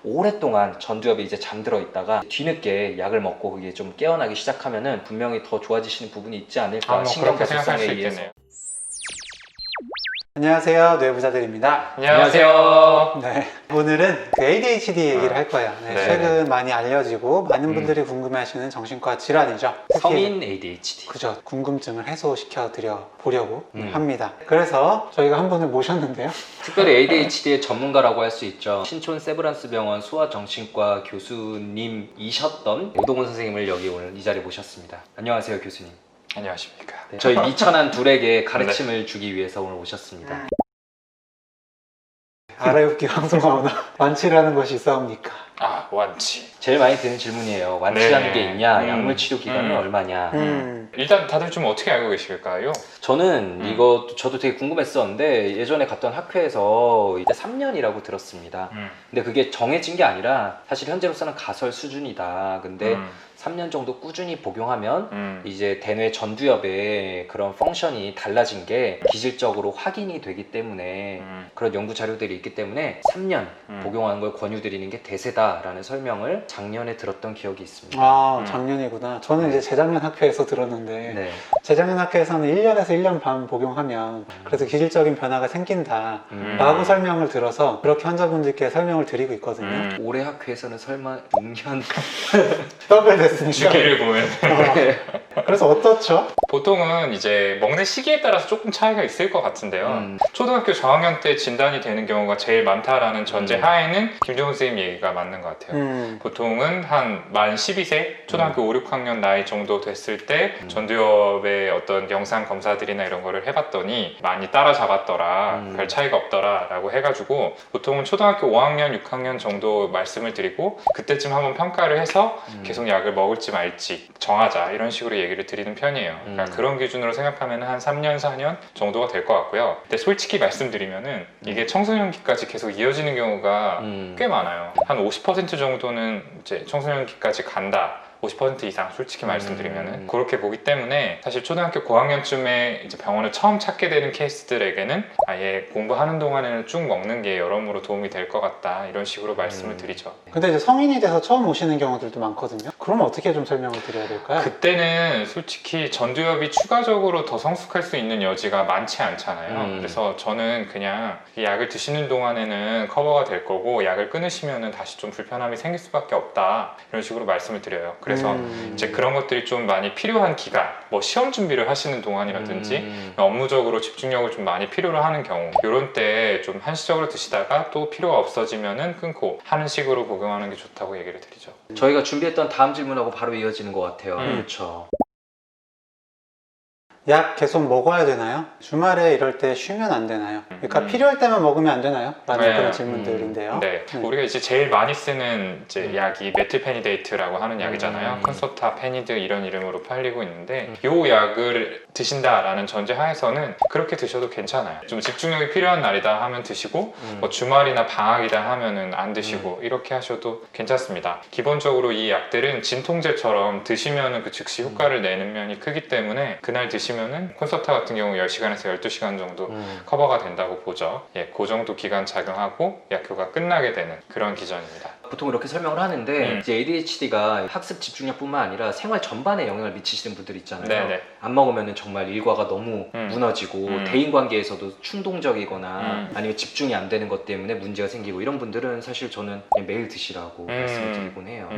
오랫동안 전두엽이 이제 잠들어 있다가 뒤늦게 약을 먹고 그게 좀 깨어나기 시작하면은 분명히 더 좋아지시는 부분이 있지 않을까. 그렇게 생각할 수 신경과속성에 의해서. 있겠네요. 안녕하세요, 뇌부자들입니다. 안녕하세요. 네, 오늘은 그 ADHD 얘기를 할 거예요. 네, 네. 최근 많이 알려지고 많은 분들이 궁금해하시는 정신과 질환이죠. 특히 성인 ADHD. 그죠, 궁금증을 해소시켜 드려 보려고 음. 합니다. 그래서 저희가 한 분을 모셨는데요. 특별히 ADHD의 전문가라고 할 수 있죠. 신촌 세브란스 병원 소아정신과 교수님이셨던 오동훈 선생님을 여기 오늘 이 자리에 모셨습니다. 안녕하세요, 교수님. 안녕하십니까. 네, 저희 미천한 둘에게 가르침을 주기 위해서 오늘 오셨습니다. 알아웃기 방송하거나 완치라는 것이 있사옵니까? 완치. 제일 많이 드는 질문이에요. 완치라는 네. 게 있냐? 약물 치료 기간은 음. 얼마냐? 일단 다들 좀 어떻게 알고 계실까요? 저는 이것도 저도 되게 궁금했었는데 예전에 갔던 학회에서 이제 3년이라고 들었습니다. 근데 그게 정해진 게 아니라 사실 현재로서는 가설 수준이다. 근데 3년 정도 꾸준히 복용하면 이제 대뇌 전두엽의 그런 펑션이 달라진 게 기질적으로 확인이 되기 때문에 그런 연구 자료들이 있기 때문에 3년 복용하는 걸 권유드리는 게 대세다라는 설명을 작년에 들었던 기억이 있습니다. 아, 작년이구나. 저는 이제 재작년 학회에서 들었는데 네. 재작년 학회에서는 1년에서 1년 반 복용하면 그래서 기질적인 변화가 생긴다 라고 설명을 들어서 그렇게 환자분들께 설명을 드리고 있거든요. 올해 학회에서는 설마 6년? 더블 됐으니까. 주기를 보면 그래서 어떻죠? 보통은 이제 먹는 시기에 따라서 조금 차이가 있을 것 같은데요. 초등학교 저학년 때 진단이 되는 경우가 제일 많다라는 전제 하에는 김종훈 선생님 얘기가 맞는 것 같아요. 보통은 한 만 12세, 초등학교 5, 6학년 나이 정도 됐을 때 전두엽의 어떤 영상 검사들이나 이런 거를 해봤더니 많이 따라잡았더라, 별 차이가 없더라 라고 해가지고 보통은 초등학교 5학년, 6학년 정도 말씀을 드리고 그때쯤 한번 평가를 해서 계속 약을 먹을지 말지 정하자 이런 식으로 얘기를 드리는 편이에요. 그러니까 그런 기준으로 생각하면 한 3년, 4년 정도가 될 것 같고요. 근데 솔직히 말씀드리면은 이게 청소년기까지 계속 이어지는 경우가 꽤 많아요. 한 50% 정도는 이제 청소년기까지 간다. 50% 이상 솔직히 말씀드리면은 그렇게 보기 때문에 사실 초등학교 고학년쯤에 이제 병원을 처음 찾게 되는 케이스들에게는 아예 공부하는 동안에는 쭉 먹는 게 여러모로 도움이 될 것 같다 이런 식으로 말씀을 드리죠. 근데 이제 성인이 돼서 처음 오시는 경우들도 많거든요. 그럼 어떻게 좀 설명을 드려야 될까요? 그때는 솔직히 전두엽이 추가적으로 더 성숙할 수 있는 여지가 많지 않잖아요. 그래서 저는 그냥 이 약을 드시는 동안에는 커버가 될 거고 약을 끊으시면은 다시 좀 불편함이 생길 수밖에 없다 이런 식으로 말씀을 드려요. 그래서 이제 그런 것들이 좀 많이 필요한 기간, 뭐 시험 준비를 하시는 동안이라든지 업무적으로 집중력을 좀 많이 필요로 하는 경우 이런 때 좀 한시적으로 드시다가 또 필요가 없어지면은 끊고 하는 식으로 복용하는 게 좋다고 얘기를 드리죠. 저희가 준비했던 다음 질문하고 바로 이어지는 것 같아요. 그렇죠. 약 계속 먹어야 되나요? 주말에 이럴 때 쉬면 안 되나요? 그러니까 필요할 때만 먹으면 안 되나요? 라는 네. 그런 질문들인데요. 네. 우리가 이제 제일 많이 쓰는 이제 약이 메틸페니데이트라고 하는 약이잖아요. 콘서타, 페니드 이런 이름으로 팔리고 있는데 이 약을 드신다라는 전제 하에서는 그렇게 드셔도 괜찮아요. 좀 집중력이 필요한 날이다 하면 드시고 뭐 주말이나 방학이다 하면은 안 드시고 이렇게 하셔도 괜찮습니다. 기본적으로 이 약들은 진통제처럼 드시면은 그 즉시 효과를 내는 면이 크기 때문에 그날 드시면은 콘서타 같은 경우 10시간에서 12시간 정도 커버가 된다고 보죠. 예, 그 정도 기간 작용하고 약효가 끝나게 되는 그런 기전입니다. 보통 이렇게 설명을 하는데 이제 ADHD가 학습 집중력뿐만 아니라 생활 전반에 영향을 미치시는 분들 있잖아요. 네네. 안 먹으면 정말 일과가 너무 무너지고 대인관계에서도 충동적이거나 아니면 집중이 안 되는 것 때문에 문제가 생기고 이런 분들은 사실 저는 그냥 매일 드시라고 말씀을 드리곤 해요.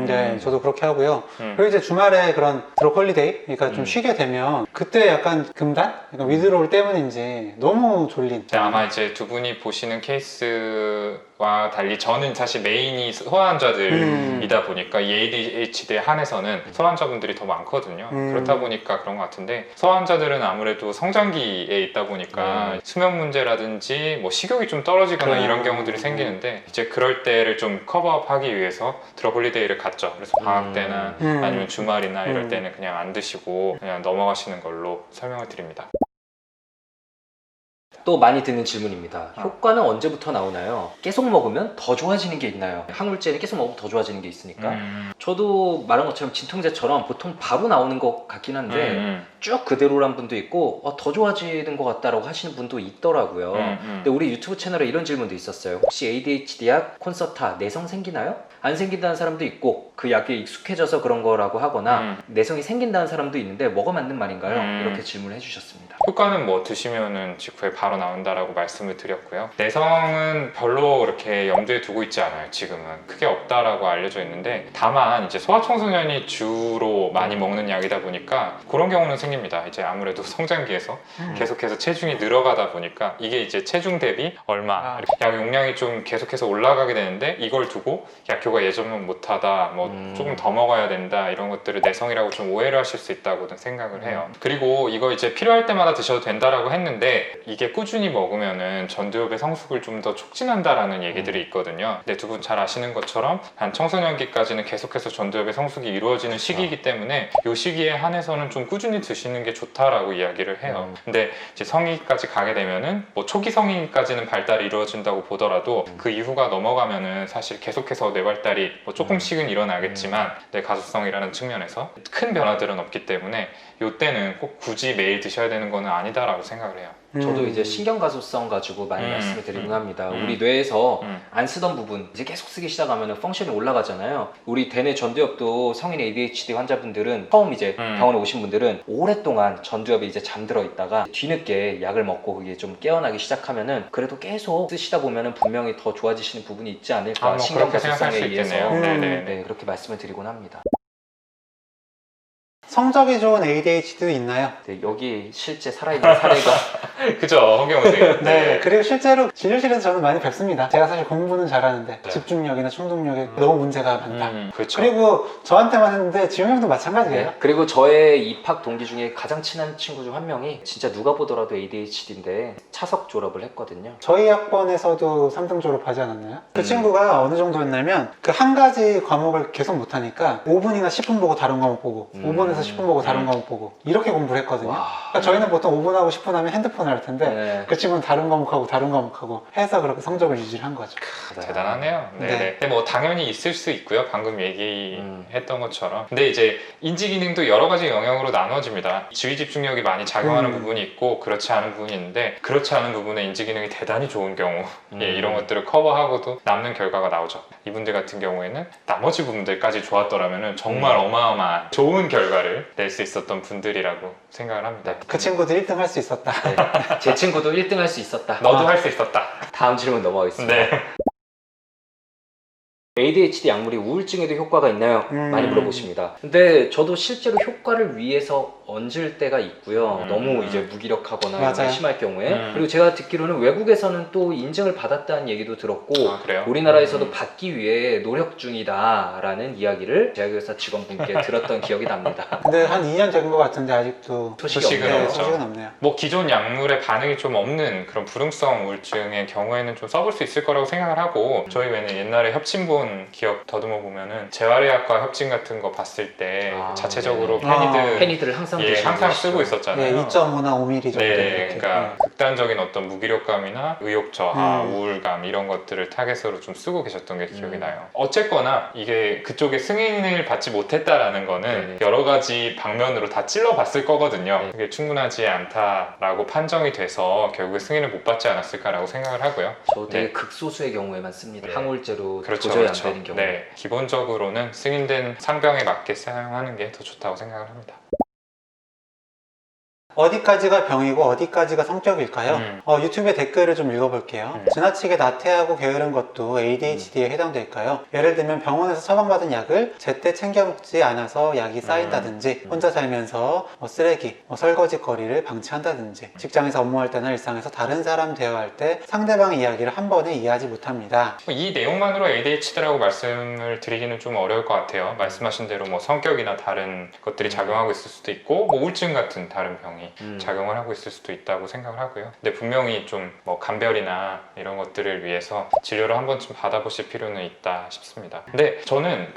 네, 저도 그렇게 하고요. 그리고 이제 주말에 그런 드롭 홀리데이, 그러니까 좀 쉬게 되면 그때 약간 금단? 그러니까 위드로울 때문인지 너무 졸린. 아마 이제 두 분이 보시는 케이스와 달리 저는 사실 메인이 소아환자들이다 보니까 이 ADHD에 한해서는 소아환자분들이 더 많거든요. 그렇다 보니까 그런 것 같은데 소아환자들은 아무래도 성장기에 있다 보니까 수면 문제라든지 뭐 식욕이 좀 떨어지거나 이런 경우들이 생기는데 이제 그럴 때를 좀 커버업하기 위해서 드롭 홀리데이를 갖죠. 그래서 방학 때나 아니면 주말이나 이럴 때는 그냥 안 드시고 그냥 넘어가시는 걸로 설명을 드립니다. 또 많이 듣는 질문입니다. 효과는 언제부터 나오나요? 계속 먹으면 더 좋아지는 게 있나요? 항울제는 계속 먹으면 더 좋아지는 게 있으니까. 저도 말한 것처럼 진통제처럼 보통 바로 나오는 것 같긴 한데 쭉 그대로란 분도 있고 더 좋아지는 것 같다라고 하시는 분도 있더라고요. 근데 우리 유튜브 채널에 이런 질문도 있었어요. 혹시 ADHD 약 콘서타 내성 생기나요? 안 생긴다는 사람도 있고 그 약에 익숙해져서 그런 거라고 하거나 내성이 생긴다는 사람도 있는데 뭐가 맞는 말인가요? 이렇게 질문을 해주셨습니다. 효과는 뭐 드시면은 직후에 바로 나온다라고 말씀을 드렸고요. 내성은 별로 그렇게 염두에 두고 있지 않아요. 지금은 크게 없다라고 알려져 있는데 다만 이제 소아청소년이 주로 많이 먹는 약이다 보니까 그런 경우는 생깁니다. 이제 아무래도 성장기에서 계속해서 체중이 늘어가다 보니까 이게 이제 체중 대비 얼마 약 용량이 좀 계속해서 올라가게 되는데 이걸 두고 약효가 예전만 못하다 뭐 조금 더 먹어야 된다 이런 것들을 내성이라고 좀 오해를 하실 수 있다고 생각을 해요. 그리고 이거 이제 필요할 때마다 드셔도 된다라고 했는데 이게 꾸준히 먹으면은 전두엽의 성숙을 좀 더 촉진한다라는 얘기들이 있거든요. 근데 두 분 잘 아시는 것처럼 한 청소년기까지는 계속해서 전두엽의 성숙이 이루어지는 시기이기 때문에 이 시기에 한해서는 좀 꾸준히 드시는 게 좋다라고 이야기를 해요. 근데 이제 성인까지 가게 되면은 뭐 초기 성인까지는 발달이 이루어진다고 보더라도 그 이후가 넘어가면은 사실 계속해서 뇌 발달이 뭐 조금씩은 일어나겠지만 뇌 가소성이라는 측면에서 큰 변화들은 없기 때문에 이때는 꼭 굳이 매일 드셔야 되는 거는 아니다라고 생각을 해요. 저도 이제 신경가소성 가지고 많이 말씀을 드리곤 합니다. 우리 뇌에서 안 쓰던 부분 이제 계속 쓰기 시작하면 펑션이 올라가잖아요. 우리 대뇌 전두엽도 성인 ADHD 환자분들은 처음 이제 병원에 오신 분들은 오랫동안 전두엽이 이제 잠들어 있다가 뒤늦게 약을 먹고 그게 좀 깨어나기 시작하면은 그래도 계속 쓰시다 보면은 분명히 더 좋아지시는 부분이 있지 않을까. 뭐 신경가소성에 의해서 네, 그렇게 말씀을 드리곤 합니다. 성적이 좋은 ADHD도 있나요? 네, 여기 실제 살아있는 사례가 그죠, 허경 선생님. 네, 그리고 실제로 진료실에서 저는 많이 뵙습니다. 제가 사실 공부는 잘하는데 네. 집중력이나 충동력에 너무 문제가 많다. 그렇죠. 그리고 저한테만 했는데 지용 형도 마찬가지예요. 네. 그리고 저의 입학 동기 중에 가장 친한 친구 중 한 명이 진짜 누가 보더라도 ADHD인데 차석 졸업을 했거든요. 저희 학번에서도 3등 졸업하지 않았나요? 그 친구가 어느 정도였냐면 그 한 가지 과목을 계속 못하니까 5분이나 10분 보고 다른 과목 보고 5분에서 10분 보고 다른 과목 보고 이렇게 공부를 했거든요. 그러니까 저희는 보통 5분하고 10분 하면 핸드폰을 할 텐데 네. 그 친구는 다른 과목하고 해서 그렇게 성적을 유지를 한 거죠. 대단하네요. 네. 네. 근데 뭐 당연히 있을 수 있고요. 방금 얘기했던 것처럼. 근데 이제 인지 기능도 여러 가지 영역으로 나눠집니다. 지휘 집중력이 많이 작용하는 부분이 있고 그렇지 않은 부분이 있는데 그렇지 않은 부분에 인지 기능이 대단히 좋은 경우 이런 것들을 커버하고도 남는 결과가 나오죠. 이분들 같은 경우에는 나머지 부분들까지 좋았더라면 정말 어마어마한 좋은 결과를 낼 수 있었던 분들이라고 생각을 합니다. 그 친구도 1등 할 수 있었다. 네. 제 친구도 1등 할 수 있었다. 너도 할 수 있었다. 다음 질문 넘어가겠습니다. 네. ADHD 약물이 우울증에도 효과가 있나요? 많이 물어보십니다. 근데 저도 실제로 효과를 위해서 얹을 때가 있고요. 너무 이제 무기력하거나 이런 게 맞아요. 심할 경우에. 그리고 제가 듣기로는 외국에서는 또 인증을 받았다는 얘기도 들었고 아, 그래요? 우리나라에서도 받기 위해 노력 중이다라는 이야기를 제약회사 직원분께 들었던 기억이 납니다. 근데 한 2년 된 것 같은데 아직도 소식이 네, 없죠. 소식은 없네요. 뭐 기존 약물에 반응이 좀 없는 그런 불응성 우울증의 경우에는 좀 써볼 수 있을 거라고 생각을 하고 저희 왜는 옛날에 협진본 기억 더듬어 보면은 재활의학과 협진 같은 거 봤을 때 자체적으로 페니드를 항상 드시고 항상 계시죠. 쓰고 있었잖아요. 네, 2.5나 5mm 정도. 네, 이렇게. 그러니까 극단적인 어떤 무기력감이나 의욕 저하, 음. 우울감 이런 것들을 타겟으로 좀 쓰고 계셨던 게 기억이 나요. 어쨌거나 이게 그쪽에 승인을 받지 못했다라는 거는 여러 가지 방면으로 다 찔러봤을 거거든요. 그게 충분하지 않다라고 판정이 돼서 결국에 승인을 못 받지 않았을까라고 생각을 하고요. 저 되게 극소수의 경우에만 씁니다. 네. 항우울제로 그렇죠, 도저히 그렇죠. 안 되는 경우. 네, 기본적으로는 승인된 상병에 맞게 사용하는 게 더 좋다고 생각을 합니다. 어디까지가 병이고 어디까지가 성격일까요? 유튜브에 댓글을 좀 읽어볼게요. 지나치게 나태하고 게으른 것도 ADHD에 해당될까요? 예를 들면 병원에서 처방받은 약을 제때 챙겨 먹지 않아서 약이 쌓인다든지 혼자 살면서 쓰레기, 설거지거리를 방치한다든지 직장에서 업무할 때나 일상에서 다른 사람 대화할 때 상대방의 이야기를 한 번에 이해하지 못합니다. 이 내용만으로 ADHD라고 말씀을 드리기는 좀 어려울 것 같아요. 말씀하신 대로 뭐 성격이나 다른 것들이 작용하고 있을 수도 있고 뭐 우울증 같은 다른 병이 많이 작용을 하고 있을 수도 있다고 생각을 하고요. 근데 분명히 좀 뭐 감별이나 이런 것들을 위해서 진료를 한 번쯤 받아보실 필요는 있다 싶습니다. 근데 저는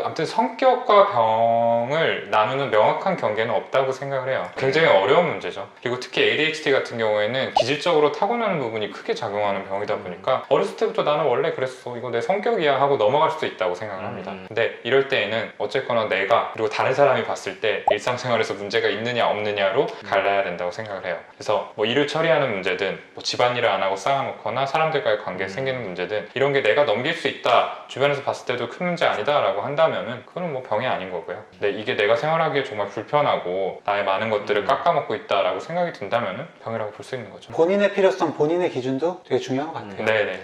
아무튼 성격과 병을 나누는 명확한 경계는 없다고 생각을 해요. 굉장히 어려운 문제죠. 그리고 특히 ADHD 같은 경우에는 기질적으로 타고나는 부분이 크게 작용하는 병이다 보니까 어렸을 때부터 나는 원래 그랬어, 이거 내 성격이야 하고 넘어갈 수도 있다고 생각을 합니다. 근데 이럴 때에는 어쨌거나 내가 그리고 다른 사람이 봤을 때 일상생활에서 문제가 있느냐 없느냐로 갈라야 된다고 생각을 해요. 그래서 뭐 일을 처리하는 문제든 뭐 집안일을 안 하고 쌓아놓거나 사람들과의 관계에 생기는 문제든 이런 게 내가 넘길 수 있다, 주변에서 봤을 때도 큰 문제 아니다 라고 한다면은 그건 뭐 병이 아닌 거고요. 근데 이게 내가 생활하기에 정말 불편하고 나의 많은 것들을 깎아먹고 있다라고 생각이 든다면은 병이라고 볼 수 있는 거죠. 본인의 필요성, 본인의 기준도 되게 중요한 것 같아요. 네네.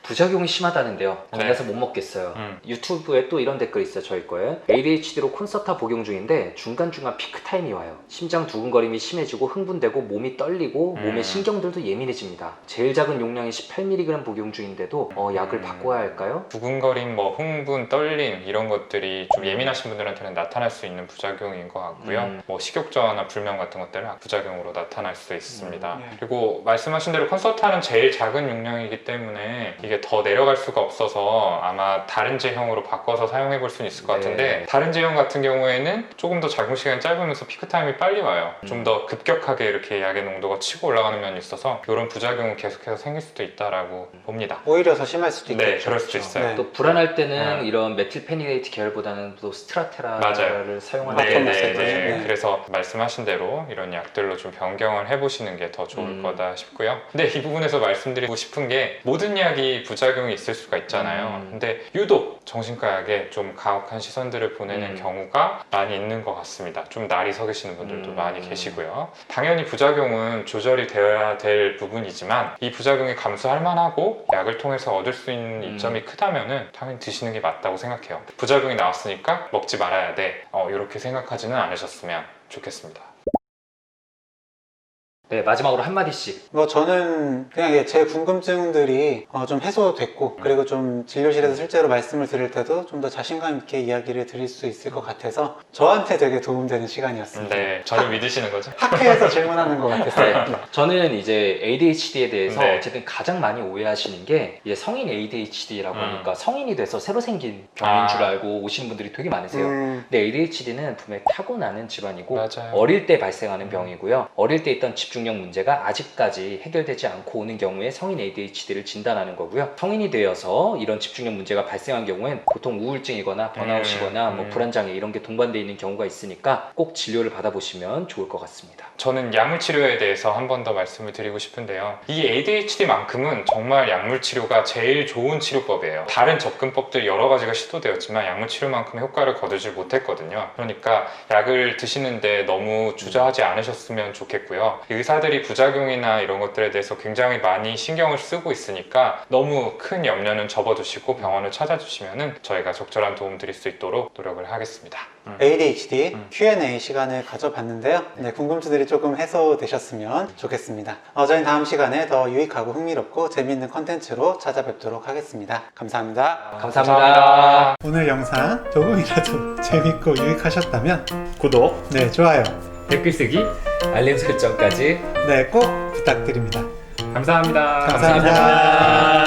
부작용이 심하다는데요. 겁나서 못 먹겠어요. 유튜브에 또 이런 댓글이 있어요. 저희 거에. ADHD로 콘서타 복용 중인데 중간중간 피크 타임이 와요. 심장 두근거림이 심해지고 흥분되고 몸이 떨리고 몸의 신경들도 예민해집니다. 제일 작은 용량이 18mg 복용 중인데도 약을 바꿔야 할까요? 두근거림, 뭐 흥분, 떨림 이런 것들이 좀 예민하신 분들한테는 나타날 수 있는 부작용인 것 같고요. 뭐 식욕저하나 불면 같은 것들은 부작용으로 나타날 수 있습니다. 그리고 말씀하신 대로 콘서타는 제일 작은 용량이기 때문에 이게 더 내려갈 수가 없어서 아마 다른 제형으로 바꿔서 사용해 볼 수는 있을 것 같은데 다른 제형 같은 경우에는 조금 더 작용 시간이 짧으면서 피크 타임이 빨리 와요. 좀 더 급격하게 이렇게 약의 농도가 치고 올라가는 면이 있어서 이런 부작용은 계속해서 생길 수도 있다라고 봅니다. 오히려 더 심할 수도 있겠죠. 네, 그럴 수도 있어요. 네. 또 불안할 때는 이런 메틸페니데이트 계열보다는 또 스트라테라를 맞아요. 사용하는 네, 경우가 네, 있어요. 네. 그래서 말씀하신 대로 이런 약들로 좀 변경을 해보시는 게 더 좋을 거다 싶고요. 근데 이 부분에서 말씀드리고 싶은 게 모든 약이 부작용이 있을 수가 있잖아요. 근데 유독 정신과 약에 좀 가혹한 시선들을 보내는 경우가 많이 있는 것 같습니다. 좀 날이 서 계시는 분들도 많이 계시고요. 당연히 부작용은 조절이 되어야 될 부분이지만 이 부작용이 감수할 만하고 약을 통해서 얻을 수 있는 이점이 크다면은 당연히 드시는 게 맞다고 생각해요. 부작용이 나왔으니까 먹지 말아야 돼, 이렇게 생각하지는 않으셨으면 좋겠습니다. 네, 마지막으로 한마디씩. 뭐 저는 그냥 제 궁금증들이 좀 해소됐고 그리고 좀 진료실에서 실제로 말씀을 드릴 때도 좀 더 자신감 있게 이야기를 드릴 수 있을 것 같아서 저한테 되게 도움되는 시간이었습니다. 네, 저를 믿으시는 거죠? 학회에서 질문하는 것 같았어요. 네. 저는 이제 ADHD에 대해서 네. 어쨌든 가장 많이 오해하시는 게 이제 성인 ADHD라고 하니까 성인이 돼서 새로 생긴 병인 줄 알고 오시는 분들이 되게 많으세요. 근데 ADHD는 분명히 타고나는 질환이고 맞아요. 어릴 때 발생하는 병이고요. 어릴 때 있던 집중력 문제가 아직까지 해결되지 않고 오는 경우에 성인 ADHD를 진단하는 거고요. 성인이 되어서 이런 집중력 문제가 발생한 경우엔 보통 우울증이거나 번아웃이거나 뭐 불안장애 이런 게 동반되어 있는 경우가 있으니까 꼭 진료를 받아보시면 좋을 것 같습니다. 저는 약물 치료에 대해서 한 번 더 말씀을 드리고 싶은데요. 이 ADHD만큼은 정말 약물 치료가 제일 좋은 치료법이에요. 다른 접근법들 여러 가지가 시도되었지만 약물 치료만큼의 효과를 거두지 못했거든요. 그러니까 약을 드시는데 너무 주저하지 않으셨으면 좋겠고요. 의사들이 부작용이나 이런 것들에 대해서 굉장히 많이 신경을 쓰고 있으니까 너무 큰 염려는 접어두시고 병원을 찾아주시면 저희가 적절한 도움 드릴 수 있도록 노력을 하겠습니다. ADHD Q&A 시간을 가져봤는데요. 네, 궁금증들이 조금 해소되셨으면 좋겠습니다. 저희는 다음 시간에 더 유익하고 흥미롭고 재미있는 컨텐츠로 찾아뵙도록 하겠습니다. 감사합니다. 감사합니다. 오늘 영상 조금이라도 재밌고 유익하셨다면 구독, 네, 좋아요. 댓글 쓰기, 알림 설정까지 네, 꼭 부탁드립니다. 감사합니다. 감사합니다.